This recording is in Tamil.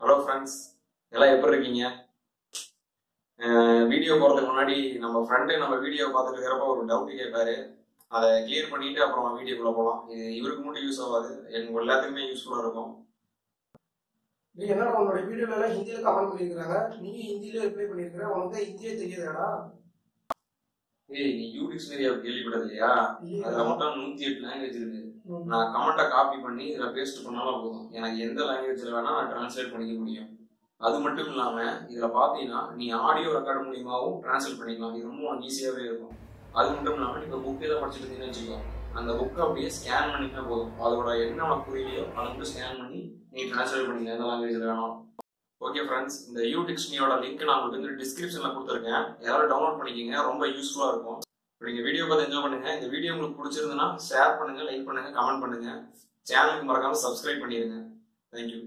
Hello friends, எல்லாம் எப்படி இருக்கீங்க? வீடியோ போறதுக்கு முன்னாடி நம்ம ஃப்ரெண்ட் நம்ம வீடியோ பார்த்துட்டு இருக்கிறப்ப ஒரு டவுட் கேட்டாரு. அதை கிளியர் பண்ணிட்டு அப்புறம் வீடியோக்குள்ள போலாம். இது இவருக்கு மட்டும் யூஸ் ஆகாது, எனக்கு எல்லாத்துக்குமே யூஸ்ஃபுல்லா இருக்கும். நீ என்னடா உன்னோட வீடியோல எல்லாம் ஹிந்தியில கமெண்ட் பண்ணிருக்காங்க, நீ ஹிந்தியில ரிப்ளை பண்ணிருக்க, உனக்கு ஹிந்தியே தெரியாதடா? ஏய், நீ யூடியூப்ஸ் நிறைய கேள்விப்பட்டது இல்லையா? அதுல மட்டும் 108 லாங்குவேஜ் இருக்கு. நான் கமெண்ட்டை காப்பி பண்ணி இதில் பேஸ்ட் பண்ணாலும் போதும், எனக்கு எந்த லாங்குவேஜில் வேணா நான் டிரான்ஸ்லேட் பண்ணிக்க முடியும். அது மட்டும் இல்லாமல் இதில் பார்த்தீங்கன்னா நீ ஆடியோ ரெக்கார்டு மூலியமாகவும் டிரான்ஸ்லேட் பண்ணிக்கலாம். இது ரொம்ப ஈஸியாகவே இருக்கும். அது மட்டும் இல்லாமல் இப்போ புக் ஏதாவது படிச்சுட்டு இருந்தீங்கன்னு வச்சுக்கோ, அந்த புக்கை அப்படியே ஸ்கேன் பண்ணிட்டா போதும். அதோட என்ன உனக்கு புரியலையோ அதை மட்டும் ஸ்கேன் பண்ணி நீ டிரான்ஸ்லேட் பண்ணிக்கலாம் எந்த லாங்குவேஜில் வேணும். ஓகே ஃப்ரெண்ட்ஸ், இந்த யூடிக்ஷனியோட லிங்க் நான் உங்களுக்கு வந்து டிஸ்கிரிப்ஷனில் கொடுத்துருக்கேன். எல்லாரும் டவுன்லோட் பண்ணிக்கிங்க, ரொம்ப யூஸ்ஃபுல்லாக இருக்கும். இப்போ நீங்கள் வீடியோ பார்த்து என்ஜாய் பண்ணுங்க. இந்த வீடியோ உங்களுக்கு பிடிச்சிருந்ததுன்னா ஷேர் பண்ணுங்க, லைக் பண்ணுங்க, கமெண்ட் பண்ணுங்க. சேனலுக்கு மறக்காம சப்ஸ்கிரைப் பண்ணிடுங்க. தேங்க்யூ.